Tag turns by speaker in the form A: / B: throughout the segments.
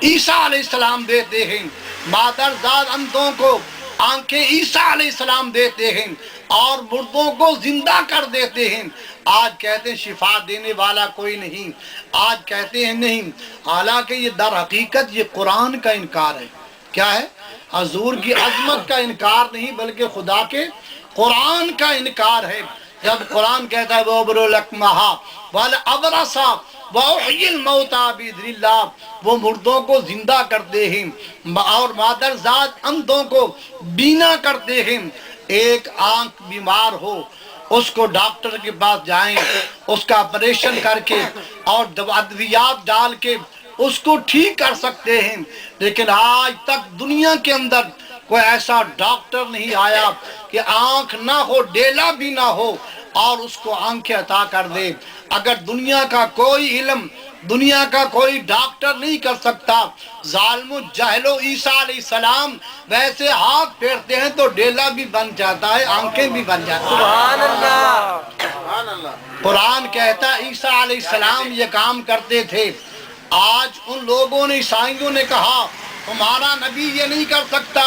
A: عیسیٰ علیہ السلام دیتے ہیں، مادرزاد اندھوں کو آنکھیں عیسیٰ علیہ السلام دیتے ہیں، اور مردوں کو زندہ کر دیتے ہیں۔ آج کہتے ہیں شفا دینے والا کوئی نہیں، آج کہتے ہیں نہیں، حالانکہ یہ در حقیقت یہ قرآن کا انکار ہے۔ کیا ہے؟ حضور کی عظمت کا انکار نہیں بلکہ خدا کے قرآن کا انکار ہے۔ جب قرآن کہتا ہے وَأُبْرِئُ الْأَكْمَحَ وَالْأَبْرَصَ وَأُحْيِي الْمَوْتَىٰ بِإِذْنِ اللَّهِ، وہ مردوں کو زندہ کرتے ہیں اور مادرزاد اندھوں کو بینا کرتے ہیں۔ ایک آنکھ بیمار ہو، اس کو ڈاکٹر کے پاس جائیں، اس کا آپریشن کر کے اور ادویات ڈال کے اس کو ٹھیک کر سکتے ہیں، لیکن آج تک دنیا کے اندر کوئی ایسا ڈاکٹر نہیں آیا کہ آنکھ نہ ہو، ڈیلا بھی نہ ہو اور اس کو آنکھیں عطا کر دے۔ اگر دنیا کا کوئی علم، دنیا کا کوئی ڈاکٹر نہیں کر سکتا، ظالم و جاہل و عیسیٰ علیہ السلام ویسے ہاتھ پھیرتے ہیں تو ڈیلا بھی بن جاتا ہے، آنکھیں بھی بن جاتی ہیں۔
B: سبحان اللہ۔
A: قرآن کہتا ہے عیسیٰ علیہ السلام یہ کام کرتے تھے۔ آج ان لوگوں نے، عیسائیوں نے کہا تمہارا نبی یہ نہیں کر سکتا۔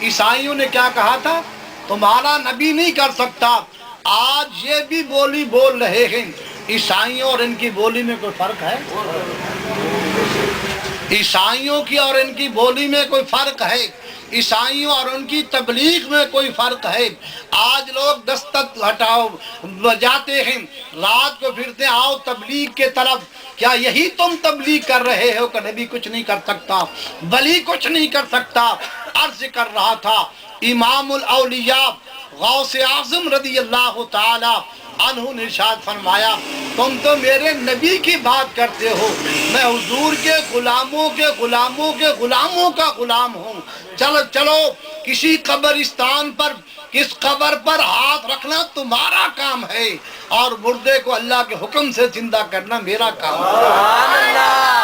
A: عیسائیوں نے کیا کہا تھا؟ تمہارا نبی نہیں کر سکتا۔ آج یہ بھی بولی بول رہے ہیں۔ عیسائیوں اور ان کی بولی میں کوئی فرق ہے؟ عیسائیوں کی اور ان کی بولی میں کوئی فرق ہے؟ عیسائیوں اور ان کی تبلیغ میں کوئی فرق ہے؟ آج لوگ دستک ہٹاؤ بجاتے ہیں، رات کو پھرتے ہیں آؤ تبلیغ کے طرف۔ کیا یہی تم تبلیغ کر رہے ہو کہ نبی کچھ نہیں کر سکتا، ولی کچھ نہیں کر سکتا؟ عرض کر رہا تھا امام الاولیاء غوث اعظم رضی اللہ تعالی عنہ نے ارشاد فرمایا تم تو میرے نبی کی بات کرتے ہو، میں حضور کے غلاموں کے غلاموں کے غلاموں کا غلام ہوں۔ چلو چلو کسی قبرستان پر، کس قبر پر ہاتھ رکھنا تمہارا کام ہے، اور مردے کو اللہ کے حکم سے زندہ کرنا میرا کام ہے۔
B: سبحان اللہ۔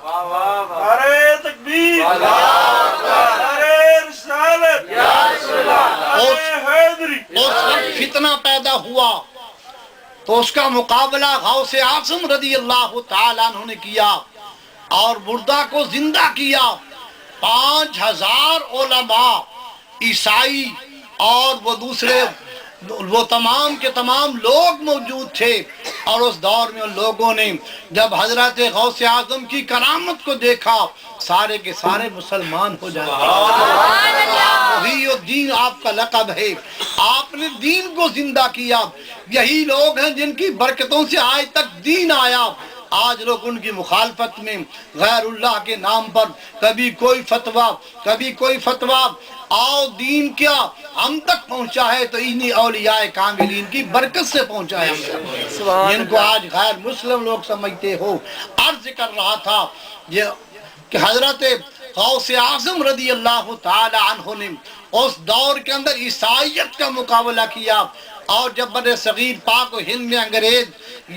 C: نعرہ تکبیر، نعرہ رسالت، نعرہ حیدری۔
A: اس وقت فتنہ پیدا ہوا تو اس کا مقابلہ غوث اعظم رضی اللہ تعالیٰ عنہ نے کیا اور مردہ کو زندہ کیا۔ 5000 علماء، عیسائی اور وہ دوسرے وہ تمام کے تمام لوگ موجود تھے، اور اس دور میں ان لوگوں نے جب حضرت غوث اعظم کی کرامت کو دیکھا سارے کے سارے مسلمان ہو جائے۔ وہی الدین آپ کا لقب ہے، آپ نے دین کو زندہ کیا۔ یہی لوگ ہیں جن کی برکتوں سے آج تک دین آیا۔ آج لوگ ان کی مخالفت میں غیر اللہ کے نام پر کبھی کوئی فتویٰ، کبھی کوئی فتویٰ، آؤ دین کیا ہم تک پہنچا ہے تو انہی اولیاء کاملین کی برکت سے پہنچا ہے، جن کو آج غیر مسلم لوگ سمجھتے ہو۔ عرض کر رہا تھا یہ کہ حضرت غوث اعظم رضی اللہ تعالی عنہ نے اس دور کے اندر عیسائیت کا مقابلہ کیا، اور جب بر صغیر پاک و ہند میں انگریز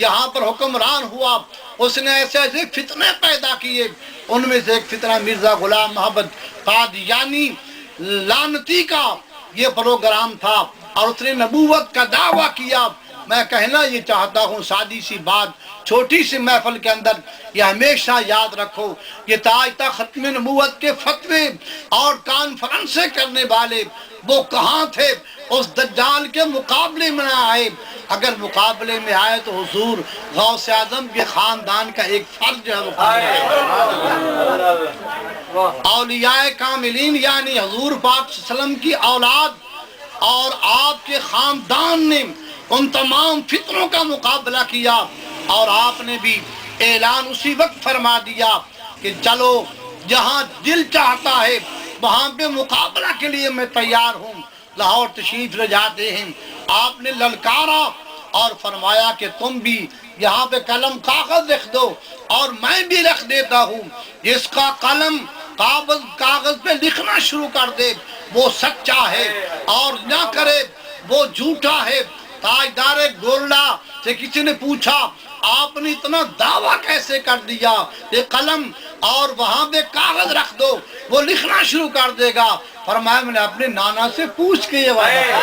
A: یہاں پر حکمران ہوا، اس نے ایسے ایسے فتنے پیدا کیے۔ ان میں سے ایک فتنہ مرزا غلام محمد قادیانی لعنتی کا یہ پروگرام تھا، اور اس نے نبوت کا دعویٰ کیا۔ میں کہنا یہ چاہتا ہوں سادی سی بات چھوٹی سی محفل کے اندر، یہ ہمیشہ یاد رکھو یہ تاج تک ختم نبوت کے فتوے اور کانفرنسیں کرنے والے وہ کہاں تھے؟ اس دجال کے مقابلے میں نہ آئے۔ اگر مقابلے میں آئے تو حضور غوث اعظم کے خاندان کا ایک فرد جو ہے وہ اولیاء کاملین یعنی حضور پاک صلی اللہ علیہ وسلم کی اولاد اور آپ کے خاندان نے ان تمام فتنوں کا مقابلہ کیا، اور آپ نے بھی اعلان اسی وقت فرما دیا کہ چلو جہاں دل چاہتا ہے وہاں پہ مقابلہ کے لیے میں تیار ہوں۔ لاہور تشریف لے جاتے ہیں، آپ نے للکارا اور فرمایا کہ تم بھی یہاں پہ قلم کاغذ لکھ دو اور میں بھی لکھ دیتا ہوں۔ جس کا قلم کاغذ پہ لکھنا شروع کر دے وہ سچا ہے، اور نہ کرے وہ جھوٹا ہے۔ تاجدار گولڈا سے کسی نے پوچھا آپ نے اتنا دعویٰ کیسے کر دیا؟ یہ قلم اور وہاں پہ کاغذ رکھ دو وہ لکھنا شروع کر دے گا۔ فرمایا میں نے اپنے نانا سے پوچھ کے یہ وعدہ کیا۔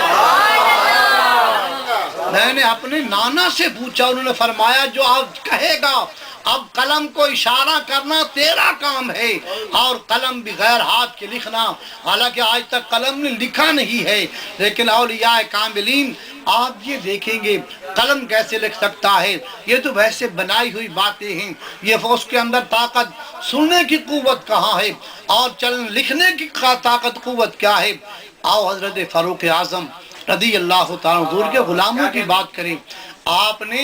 A: میں نے اپنے نانا سے پوچھا، انہوں نے فرمایا جو آپ کہے گا، اب قلم کو اشارہ کرنا تیرا کام ہے، اور قلم بغیر ہاتھ کے لکھنا، حالانکہ آج تک قلم نے لکھا نہیں ہے، لیکن اولیاء کاملین آپ یہ دیکھیں گے قلم کیسے لکھ سکتا ہے، یہ تو ویسے بنائی ہوئی باتیں ہیں، یہ اس کے اندر طاقت سننے کی قوت کہاں ہے، اور لکھنے کی طاقت قوت کیا ہے۔ آؤ حضرت فاروق اعظم رضی اللہ تعالیٰ حضور کے غلاموں کی بات کریں۔ آپ نے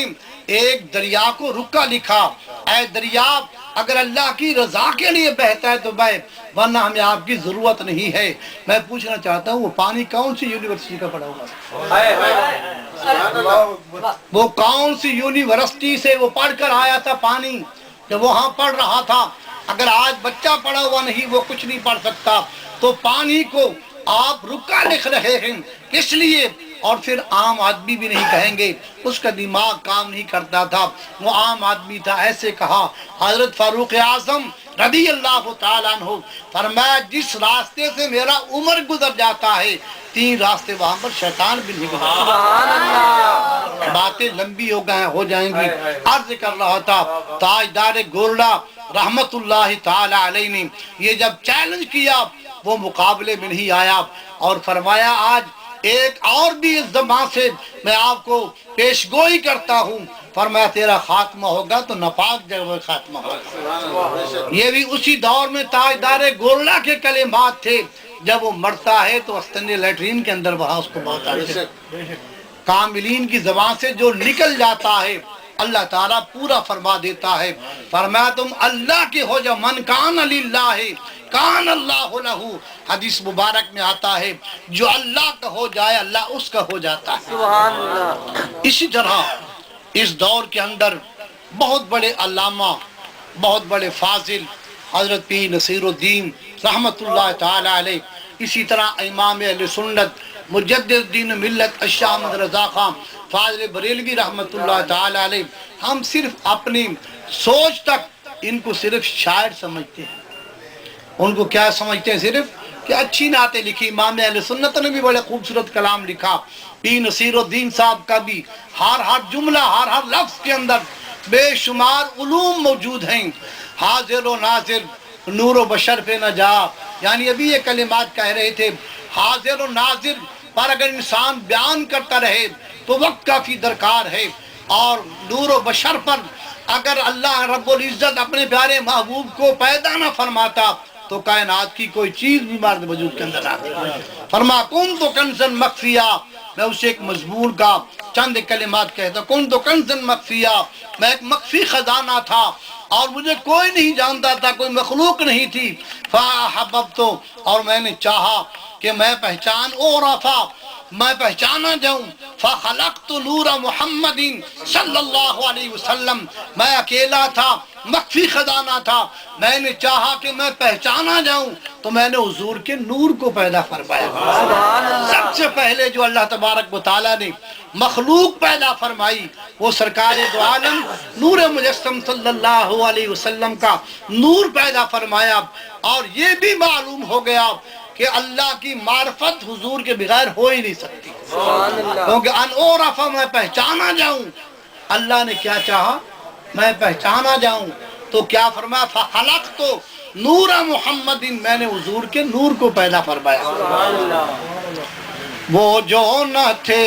A: ایک دریا کو رکا لکھا، اے دریا اگر اللہ کی رضا کے لیے بہتا ہے تو بہہ، ورنہ ہمیں آپ کی ضرورت نہیں ہے۔ میں پوچھنا چاہتا ہوں وہ پانی کون سی یونیورسٹی کا پڑھا ہوگا؟ وہ کون سی یونیورسٹی سے وہ پڑھ کر آیا تھا پانی، جب وہاں پڑھ رہا تھا؟ اگر آج بچہ پڑھا ہوا نہیں وہ کچھ نہیں پڑھ سکتا، تو پانی کو آپ رکا لکھ رہے ہیں کس لیے؟ اور پھر عام آدمی بھی نہیں کہیں گے، اس کا دماغ کام نہیں کرتا تھا، وہ عام آدمی تھا، ایسے کہا۔ حضرت فاروق اعظم رضی اللہ تعالیٰ عنہ فرمایا جس راستے سے میرا عمر گزر جاتا ہے، 3 راستے وہاں پر شیطان بھی نہیں گزرتا۔
B: سبحان اللہ۔
A: باتیں لمبی ہو جائیں گی۔ عرض کر رہا تھا تاجدار گورڈا رحمت اللہ تعالی علیہ نے یہ جب چیلنج کیا وہ مقابلے میں نہیں آیا، اور فرمایا آج ایک اور بھی اس زبان سے میں آپ کو پیش گوئی کرتا ہوں، فرمایا تیرا خاتمہ ہوگا تو ناپاک جگہ میں خاتمہ ہوگا۔ یہ بھی اسی دور میں تاجدار گورڈا کے کلمات تھے، جب وہ مرتا ہے تو استنی لیٹرین کے اندر وہاں اس کو بہت آتے ہیں۔ کاملین کی زبان سے جو نکل جاتا ہے اللہ تعالیٰ پورا فرما دیتا ہے۔ فرمایا تم اللہ کے ہو جاؤ، من کان للہ کان اللہ لہو، حدیث مبارک میں آتا ہے جو اللہ کا ہو جائے اللہ اس کا ہو جاتا ہے۔
B: سبحان اللہ۔
A: اسی طرح اس دور کے اندر بہت بڑے علامہ، بہت بڑے فاضل حضرت پیر نصیر الدین رحمت اللہ تعالی علیہ، اسی طرح امام اہل سنت مجدد الدین ملت الشاہ احمد رضا خان فاضل بریلوی رحمت اللہ تعالی علیہ، ہم صرف اپنی سوچ تک ان کو صرف شاعر سمجھتے ہیں، ان کو کیا سمجھتے ہیں؟ صرف کہ اچھی نعتیں لکھی۔ امام اہل سنت نے بھی بڑے خوبصورت کلام لکھا، پیر نصیر الدین صاحب کا بھی ہر جملہ ہر لفظ کے اندر بے شمار علوم موجود ہیں۔ حاضر و ناظر نور و بشر پہ نہ جا، یعنی ابھی یہ کلمات کہہ رہے تھے، حاضر و ناظر پر اگر انسان بیان کرتا رہے تو وقت کافی درکار ہے، اور نور و بشر پر اگر اللہ رب العزت اپنے پیارے محبوب کو پیدا نہ فرماتا تو کائنات کی کوئی چیز بھی مارد وجود کے اندر آتی۔ فرما کن تو کنزن مخفیہ، میں اسے ایک مضمون کا چند کلمات کہتا، کن تو کنزن مخفیہ، میں ایک مخفی خزانہ تھا اور مجھے کوئی نہیں جانتا تھا، کوئی مخلوق نہیں تھی۔ فاحببت، اور میں نے چاہا کہ میں پہچان عرفا، میں پہچانا جاؤں، فخلقت نور محمد صلی اللہ علیہ وسلم، میں اکیلا تھا، مخفی خزانہ تھا، میں نے چاہا کہ میں پہچانا جاؤں تو میں نے حضور کے نور کو پیدا فرمایا۔ سب سے پہلے جو اللہ تبارک و تعالیٰ نے مخلوق پیدا فرمائی وہ سرکار دو عالم نور مجسم صلی اللہ علیہ وسلم کا نور پیدا فرمایا، اور یہ بھی معلوم ہو گیا کہ اللہ کی معرفت حضور کے بغیر ہو ہی نہیں سکتی، کیونکہ ان اعرف، میں پہچانا جاؤں۔ اللہ نے کیا چاہا؟ میں پہچانا جاؤں، تو کیا فرمایا؟ فخلقت نور محمد، میں نے حضور کے نور کو پیدا فرمایا۔ وہ جو نہ تھے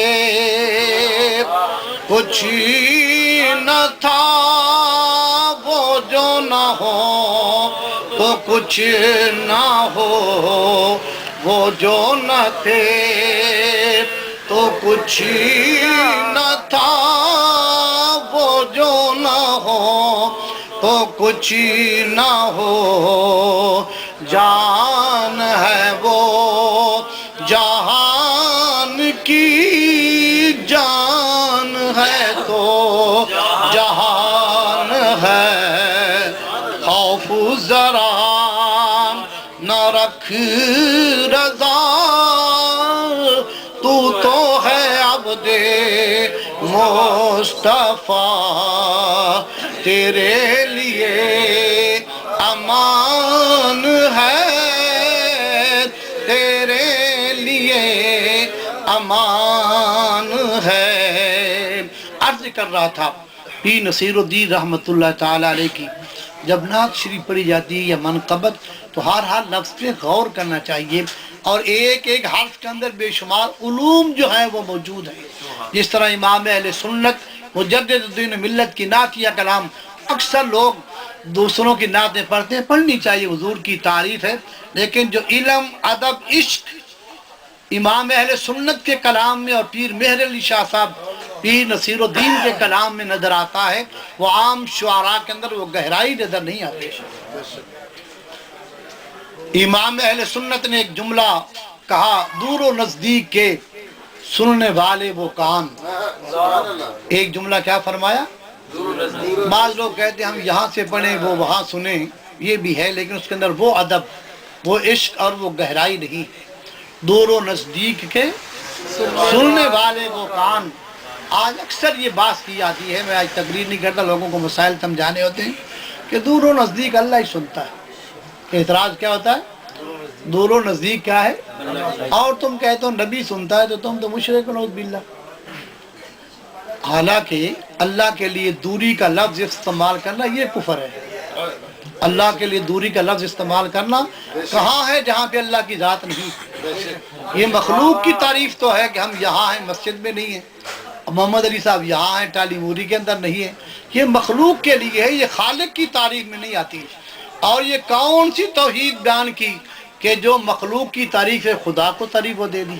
A: کچھ نہ تھا، وہ جو نہ ہو تو کچھ نہ ہو، وہ جو نہ تھے تو کچھ نہ تھا، وہ جو نہ ہو تو کچھ نہ ہو، جان ہے وہ جہان کی جان ہے تو جہان ہے، خوف ذرا نہ رکھ رضا، تو ہے عبد مصطفیٰ، تیرے لیے امان ہے، تیرے لیے امان ہے۔ کر رہا تھا پیر نصیر الدین رحمۃ اللہ تعالی علیہ کی جب نعت شریف پڑھی جاتی ہے یا منقبت تو ہر لفظ پہ غور کرنا چاہیے، اور ایک ایک حرف کے اندر بے شمار علوم جو ہیں وہ موجود ہیں۔ جس طرح امام اہل سنت مجدد الدین ملت کی نعت یا کلام اکثر لوگ دوسروں کی نعتیں پڑھتے ہیں، پڑھنی چاہیے، حضور کی تعریف ہے، لیکن جو علم ادب عشق امام اہل سنت کے کلام میں اور پیر مہر علی شاہ صاحب پیر نصیر الدین کے کلام میں نظر آتا ہے، وہ عام شعراء کے اندر وہ گہرائی نظر نہیں آتی۔ امام اہل سنت نے ایک جملہ کہا، دور و نزدیک کے سننے والے وہ کان۔ ایک جملہ کیا فرمایا؟ بعض لوگ کہتے ہیں ہم یہاں سے پڑھیں وہ وہاں سنیں، یہ بھی ہے، لیکن اس کے اندر وہ ادب، وہ عشق اور وہ گہرائی نہیں۔ دور و نزدیک کے سننے والے وہ کان۔ آج اکثر یہ بات کی جاتی ہے، میں آج تقریر نہیں کرتا، لوگوں کو مسائل سمجھانے ہوتے ہیں کہ دور و نزدیک اللہ ہی سنتا ہے۔ اعتراض کیا ہوتا ہے؟ دور و نزدیک کیا ہے؟ اور تم کہتے ہو نبی سنتا ہے تو تم تو مشرک ہو، نعوذ باللہ۔ حالانکہ اللہ کے لیے دوری کا لفظ استعمال کرنا یہ کفر ہے۔ اللہ کے لیے دوری کا لفظ استعمال کرنا کہاں ہے جہاں پہ اللہ کی ذات نہیں؟ یہ مخلوق کی تعریف تو ہے کہ ہم یہاں ہیں، مسجد میں نہیں ہیں، محمد علی صاحب یہاں ہیں، ٹالی موری کے اندر نہیں ہے، یہ مخلوق کے لیے ہے، یہ خالق کی تعریف میں نہیں آتی۔ اور یہ کون سی توحید بیان کی کہ جو مخلوق کی تعریف ہے خدا کو تعریف وہ دے دی؟